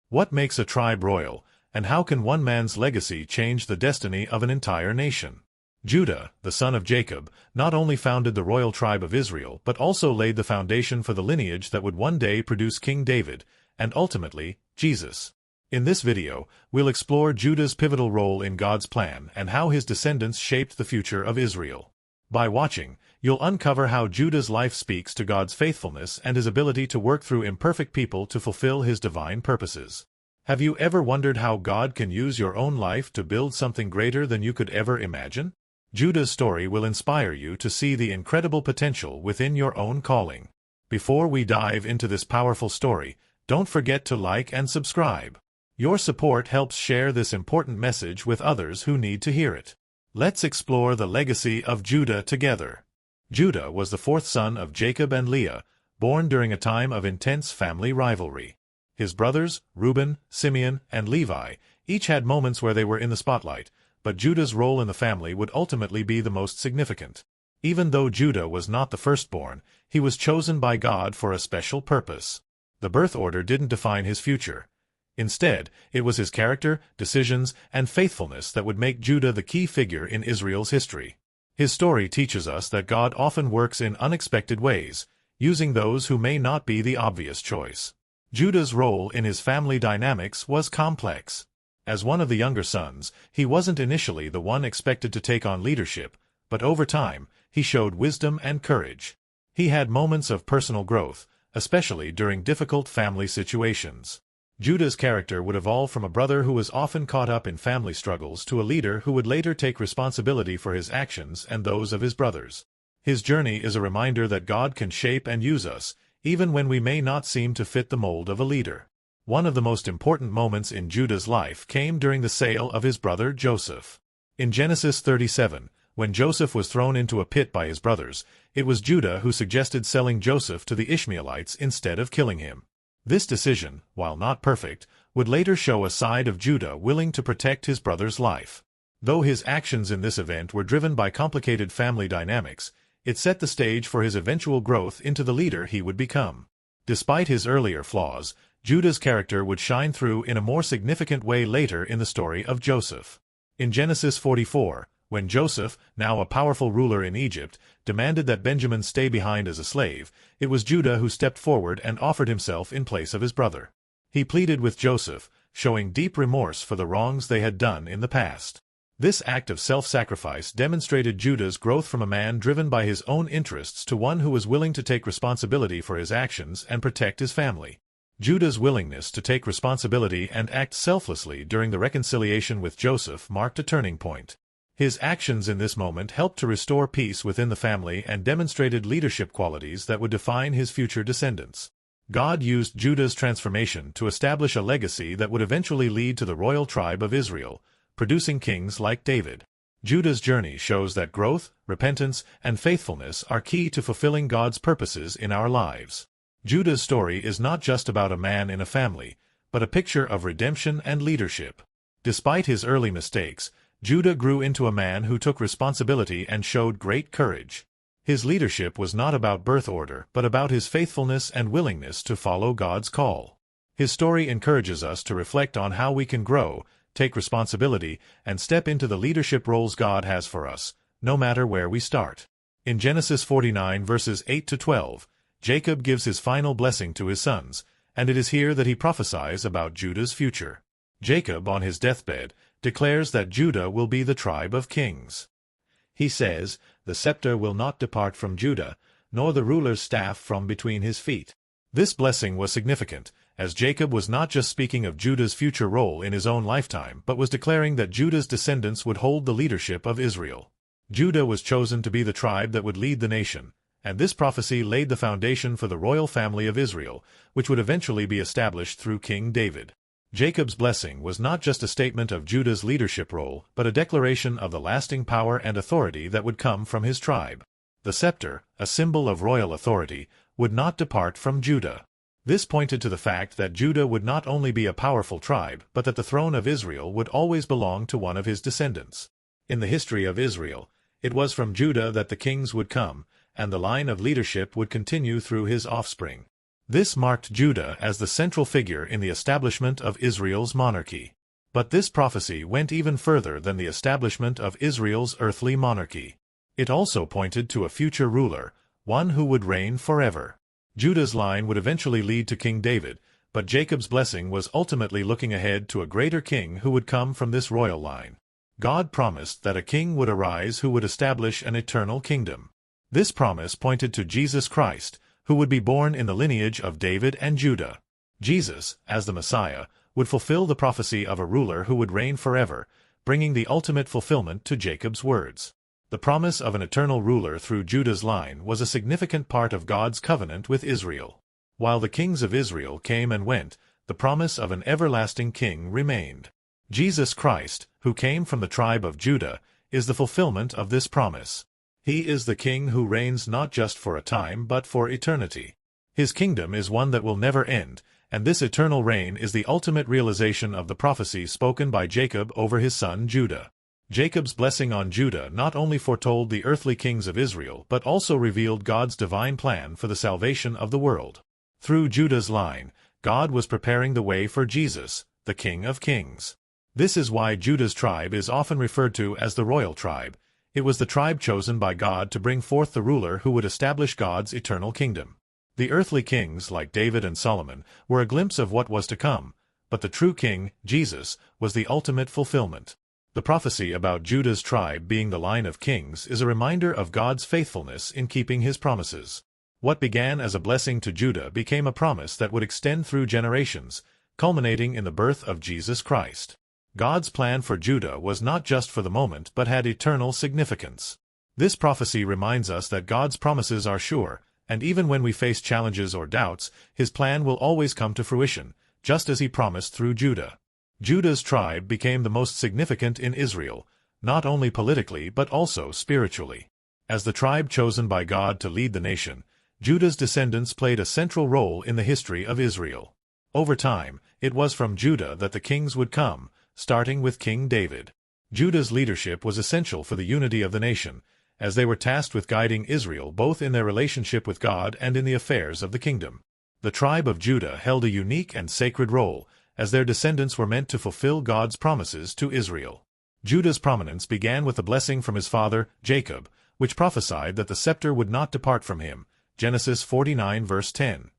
What makes a tribe royal, and how can one man's legacy change the destiny of an entire nation? Judah, the son of Jacob, not only founded the royal tribe of Israel but also laid the foundation for the lineage that would one day produce King David, and ultimately, Jesus. In this video, we'll explore Judah's pivotal role in God's plan and how his descendants shaped the future of Israel. By watching, you'll uncover how Judah's life speaks to God's faithfulness and his ability to work through imperfect people to fulfill his divine purposes. Have you ever wondered how God can use your own life to build something greater than you could ever imagine? Judah's story will inspire you to see the incredible potential within your own calling. Before we dive into this powerful story, don't forget to like and subscribe. Your support helps share this important message with others who need to hear it. Let's explore the legacy of Judah together. Judah was the fourth son of Jacob and Leah, born during a time of intense family rivalry. His brothers, Reuben, Simeon, and Levi, each had moments where they were in the spotlight, but Judah's role in the family would ultimately be the most significant. Even though Judah was not the firstborn, he was chosen by God for a special purpose. The birth order didn't define his future. Instead, it was his character, decisions, and faithfulness that would make Judah the key figure in Israel's history. His story teaches us that God often works in unexpected ways, using those who may not be the obvious choice. Judah's role in his family dynamics was complex. As one of the younger sons, he wasn't initially the one expected to take on leadership, but over time, he showed wisdom and courage. He had moments of personal growth, especially during difficult family situations. Judah's character would evolve from a brother who was often caught up in family struggles to a leader who would later take responsibility for his actions and those of his brothers. His journey is a reminder that God can shape and use us, even when we may not seem to fit the mold of a leader. One of the most important moments in Judah's life came during the sale of his brother Joseph. In Genesis 37, when Joseph was thrown into a pit by his brothers, it was Judah who suggested selling Joseph to the Ishmaelites instead of killing him. This decision, while not perfect, would later show a side of Judah willing to protect his brother's life. Though his actions in this event were driven by complicated family dynamics, it set the stage for his eventual growth into the leader he would become. Despite his earlier flaws, Judah's character would shine through in a more significant way later in the story of Joseph. In Genesis 44, when Joseph, now a powerful ruler in Egypt, demanded that Benjamin stay behind as a slave, it was Judah who stepped forward and offered himself in place of his brother. He pleaded with Joseph, showing deep remorse for the wrongs they had done in the past. This act of self-sacrifice demonstrated Judah's growth from a man driven by his own interests to one who was willing to take responsibility for his actions and protect his family. Judah's willingness to take responsibility and act selflessly during the reconciliation with Joseph marked a turning point. His actions in this moment helped to restore peace within the family and demonstrated leadership qualities that would define his future descendants. God used Judah's transformation to establish a legacy that would eventually lead to the royal tribe of Israel, producing kings like David. Judah's journey shows that growth, repentance, and faithfulness are key to fulfilling God's purposes in our lives. Judah's story is not just about a man in a family, but a picture of redemption and leadership. Despite his early mistakes, Judah grew into a man who took responsibility and showed great courage. His leadership was not about birth order, but about his faithfulness and willingness to follow God's call. His story encourages us to reflect on how we can grow, take responsibility, and step into the leadership roles God has for us, no matter where we start. In Genesis 49 verses 8 to 12, Jacob gives his final blessing to his sons, and it is here that he prophesies about Judah's future. Jacob, on his deathbed, declares that Judah will be the tribe of kings. He says, "The scepter will not depart from Judah, nor the ruler's staff from between his feet." This blessing was significant, as Jacob was not just speaking of Judah's future role in his own lifetime, but was declaring that Judah's descendants would hold the leadership of Israel. Judah was chosen to be the tribe that would lead the nation, and this prophecy laid the foundation for the royal family of Israel, which would eventually be established through King David. Jacob's blessing was not just a statement of Judah's leadership role, but a declaration of the lasting power and authority that would come from his tribe. The scepter, a symbol of royal authority, would not depart from Judah. This pointed to the fact that Judah would not only be a powerful tribe, but that the throne of Israel would always belong to one of his descendants. In the history of Israel, it was from Judah that the kings would come, and the line of leadership would continue through his offspring. This marked Judah as the central figure in the establishment of Israel's monarchy. But this prophecy went even further than the establishment of Israel's earthly monarchy. It also pointed to a future ruler, one who would reign forever. Judah's line would eventually lead to King David, but Jacob's blessing was ultimately looking ahead to a greater king who would come from this royal line. God promised that a king would arise who would establish an eternal kingdom. This promise pointed to Jesus Christ, who would be born in the lineage of David and Judah. Jesus, as the Messiah, would fulfill the prophecy of a ruler who would reign forever, bringing the ultimate fulfillment to Jacob's words. The promise of an eternal ruler through Judah's line was a significant part of God's covenant with Israel. While the kings of Israel came and went, the promise of an everlasting king remained. Jesus Christ, who came from the tribe of Judah, is the fulfillment of this promise. He is the king who reigns not just for a time but for eternity. His kingdom is one that will never end, and this eternal reign is the ultimate realization of the prophecy spoken by Jacob over his son Judah. Jacob's blessing on Judah not only foretold the earthly kings of Israel but also revealed God's divine plan for the salvation of the world. Through Judah's line, God was preparing the way for Jesus, the King of Kings. This is why Judah's tribe is often referred to as the royal tribe. It was the tribe chosen by God to bring forth the ruler who would establish God's eternal kingdom. The earthly kings, like David and Solomon, were a glimpse of what was to come, but the true king, Jesus, was the ultimate fulfillment. The prophecy about Judah's tribe being the line of kings is a reminder of God's faithfulness in keeping his promises. What began as a blessing to Judah became a promise that would extend through generations, culminating in the birth of Jesus Christ. God's plan for Judah was not just for the moment but had eternal significance. This prophecy reminds us that God's promises are sure, and even when we face challenges or doubts, his plan will always come to fruition, just as he promised through Judah. Judah's tribe became the most significant in Israel, not only politically but also spiritually. As the tribe chosen by God to lead the nation, Judah's descendants played a central role in the history of Israel. Over time, it was from Judah that the kings would come, starting with King David. Judah's leadership was essential for the unity of the nation, as they were tasked with guiding Israel both in their relationship with God and in the affairs of the kingdom. The tribe of Judah held a unique and sacred role, as their descendants were meant to fulfill God's promises to Israel. Judah's prominence began with a blessing from his father, Jacob, which prophesied that the scepter would not depart from him. Genesis 49 verse 10.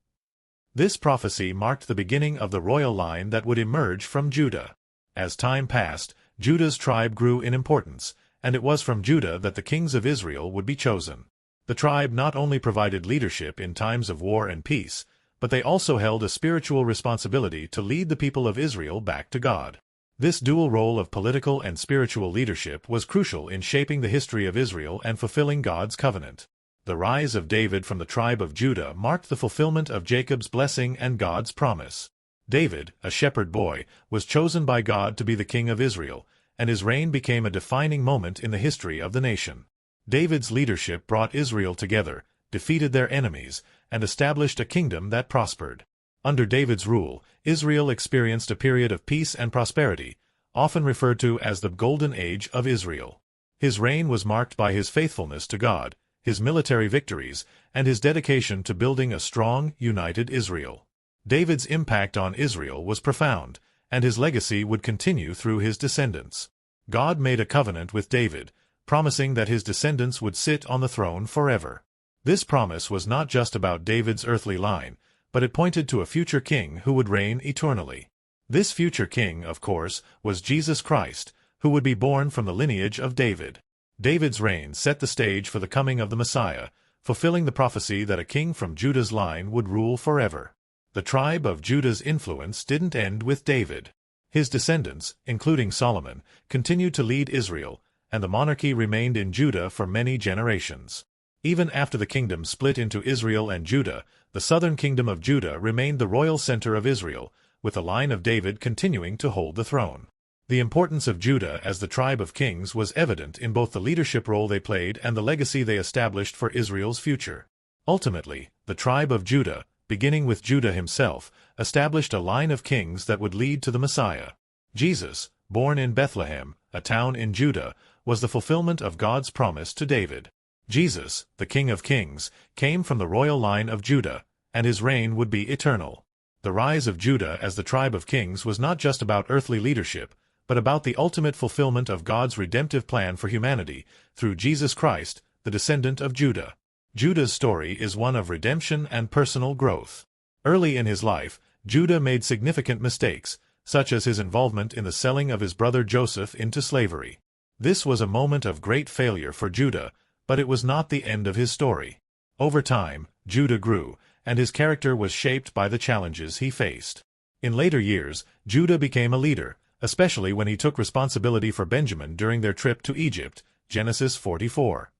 This prophecy marked the beginning of the royal line that would emerge from Judah. As time passed, Judah's tribe grew in importance, and it was from Judah that the kings of Israel would be chosen. The tribe not only provided leadership in times of war and peace, but they also held a spiritual responsibility to lead the people of Israel back to God. This dual role of political and spiritual leadership was crucial in shaping the history of Israel and fulfilling God's covenant. The rise of David from the tribe of Judah marked the fulfillment of Jacob's blessing and God's promise. David, a shepherd boy, was chosen by God to be the king of Israel, and his reign became a defining moment in the history of the nation. David's leadership brought Israel together, defeated their enemies, and established a kingdom that prospered. Under David's rule, Israel experienced a period of peace and prosperity, often referred to as the Golden Age of Israel. His reign was marked by his faithfulness to God, his military victories, and his dedication to building a strong, united Israel. David's impact on Israel was profound, and his legacy would continue through his descendants. God made a covenant with David, promising that his descendants would sit on the throne forever. This promise was not just about David's earthly line, but it pointed to a future king who would reign eternally. This future king, of course, was Jesus Christ, who would be born from the lineage of David. David's reign set the stage for the coming of the Messiah, fulfilling the prophecy that a king from Judah's line would rule forever. The tribe of Judah's influence didn't end with David. His descendants, including Solomon, continued to lead Israel, and the monarchy remained in Judah for many generations. Even after the kingdom split into Israel and Judah, the southern kingdom of Judah remained the royal center of Israel, with the line of David continuing to hold the throne. The importance of Judah as the tribe of kings was evident in both the leadership role they played and the legacy they established for Israel's future. Ultimately, the tribe of Judah, beginning with Judah himself, established a line of kings that would lead to the Messiah. Jesus, born in Bethlehem, a town in Judah, was the fulfillment of God's promise to David. Jesus, the King of Kings, came from the royal line of Judah, and his reign would be eternal. The rise of Judah as the tribe of kings was not just about earthly leadership, but about the ultimate fulfillment of God's redemptive plan for humanity, through Jesus Christ, the descendant of Judah. Judah's story is one of redemption and personal growth. Early in his life, Judah made significant mistakes, such as his involvement in the selling of his brother Joseph into slavery. This was a moment of great failure for Judah, but it was not the end of his story. Over time, Judah grew, and his character was shaped by the challenges he faced. In later years, Judah became a leader, especially when he took responsibility for Benjamin during their trip to Egypt, Genesis 44.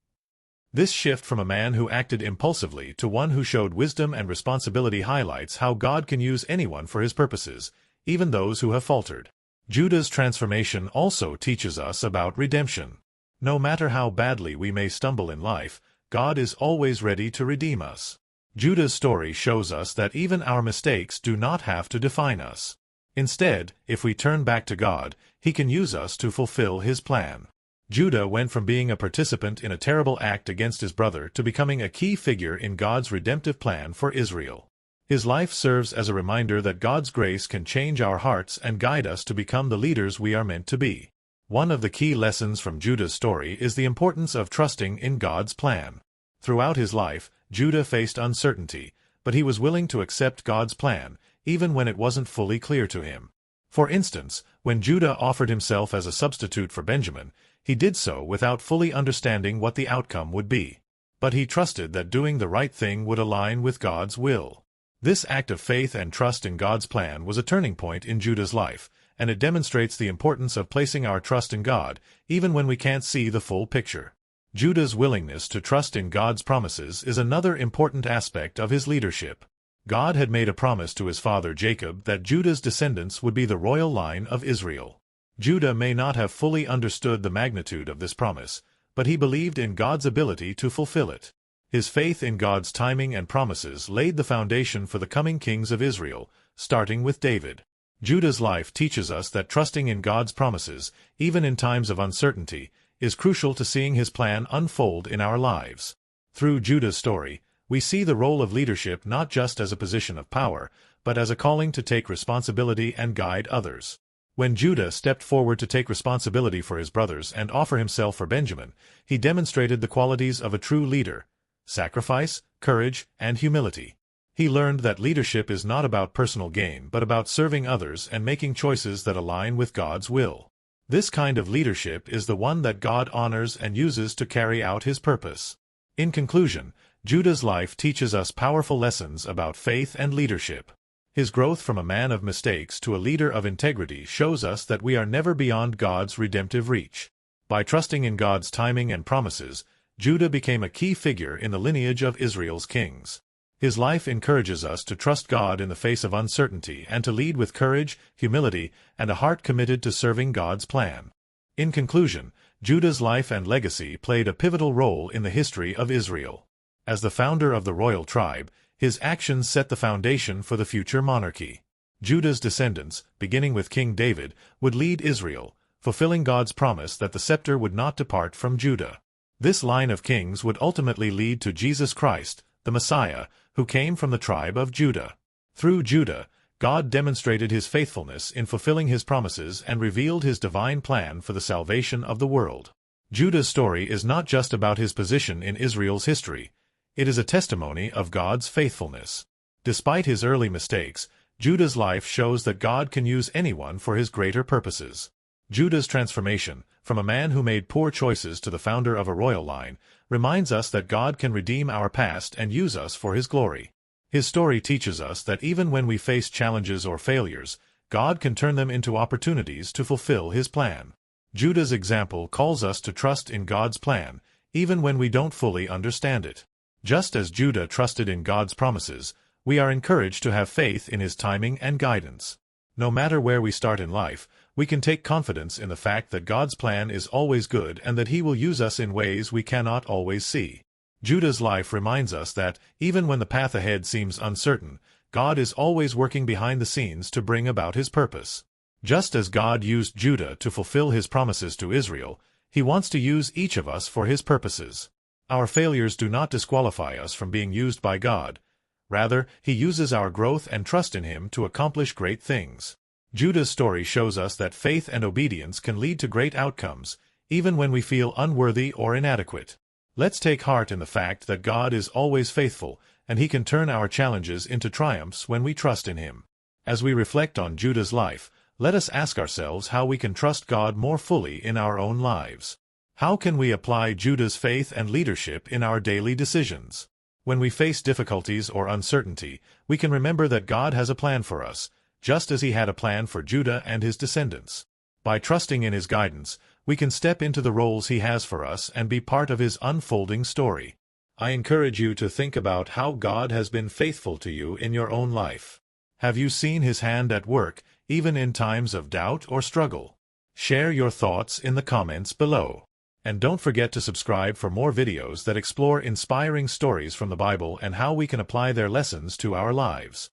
This shift from a man who acted impulsively to one who showed wisdom and responsibility highlights how God can use anyone for his purposes, even those who have faltered. Judah's transformation also teaches us about redemption. No matter how badly we may stumble in life, God is always ready to redeem us. Judah's story shows us that even our mistakes do not have to define us. Instead, if we turn back to God, He can use us to fulfill His plan. Judah went from being a participant in a terrible act against his brother to becoming a key figure in God's redemptive plan for Israel. His life serves as a reminder that God's grace can change our hearts and guide us to become the leaders we are meant to be. One of the key lessons from Judah's story is the importance of trusting in God's plan. Throughout his life, Judah faced uncertainty, but he was willing to accept God's plan, even when it wasn't fully clear to him. For instance, when Judah offered himself as a substitute for Benjamin, he did so without fully understanding what the outcome would be. But he trusted that doing the right thing would align with God's will. This act of faith and trust in God's plan was a turning point in Judah's life, and it demonstrates the importance of placing our trust in God, even when we can't see the full picture. Judah's willingness to trust in God's promises is another important aspect of his leadership. God had made a promise to his father Jacob that Judah's descendants would be the royal line of Israel. Judah may not have fully understood the magnitude of this promise, but he believed in God's ability to fulfill it. His faith in God's timing and promises laid the foundation for the coming kings of Israel, starting with David. Judah's life teaches us that trusting in God's promises, even in times of uncertainty, is crucial to seeing His plan unfold in our lives. Through Judah's story, we see the role of leadership not just as a position of power, but as a calling to take responsibility and guide others. When Judah stepped forward to take responsibility for his brothers and offer himself for Benjamin, he demonstrated the qualities of a true leader: sacrifice, courage, and humility. He learned that leadership is not about personal gain but about serving others and making choices that align with God's will. This kind of leadership is the one that God honors and uses to carry out His purpose. In conclusion, Judah's life teaches us powerful lessons about faith and leadership. His growth from a man of mistakes to a leader of integrity shows us that we are never beyond God's redemptive reach. By trusting in God's timing and promises, Judah became a key figure in the lineage of Israel's kings. His life encourages us to trust God in the face of uncertainty and to lead with courage, humility, and a heart committed to serving God's plan. In conclusion, Judah's life and legacy played a pivotal role in the history of Israel. As the founder of the royal tribe, his actions set the foundation for the future monarchy. Judah's descendants, beginning with King David, would lead Israel, fulfilling God's promise that the scepter would not depart from Judah. This line of kings would ultimately lead to Jesus Christ, the Messiah, who came from the tribe of Judah. Through Judah, God demonstrated His faithfulness in fulfilling His promises and revealed His divine plan for the salvation of the world. Judah's story is not just about his position in Israel's history. It is a testimony of God's faithfulness. Despite his early mistakes, Judah's life shows that God can use anyone for His greater purposes. Judah's transformation, from a man who made poor choices to the founder of a royal line, reminds us that God can redeem our past and use us for His glory. His story teaches us that even when we face challenges or failures, God can turn them into opportunities to fulfill His plan. Judah's example calls us to trust in God's plan, even when we don't fully understand it. Just as Judah trusted in God's promises, we are encouraged to have faith in His timing and guidance. No matter where we start in life, we can take confidence in the fact that God's plan is always good and that He will use us in ways we cannot always see. Judah's life reminds us that, even when the path ahead seems uncertain, God is always working behind the scenes to bring about His purpose. Just as God used Judah to fulfill His promises to Israel, He wants to use each of us for His purposes. Our failures do not disqualify us from being used by God. Rather, he uses our growth and trust in him to accomplish great things. Judah's story shows us that faith and obedience can lead to great outcomes, even when we feel unworthy or inadequate. Let's take heart in the fact that God is always faithful, and he can turn our challenges into triumphs when we trust in him. As we reflect on Judah's life, let us ask ourselves how we can trust God more fully in our own lives. How can we apply Judah's faith and leadership in our daily decisions? When we face difficulties or uncertainty, we can remember that God has a plan for us, just as he had a plan for Judah and his descendants. By trusting in his guidance, we can step into the roles he has for us and be part of his unfolding story. I encourage you to think about how God has been faithful to you in your own life. Have you seen his hand at work, even in times of doubt or struggle? Share your thoughts in the comments below. And don't forget to subscribe for more videos that explore inspiring stories from the Bible and how we can apply their lessons to our lives.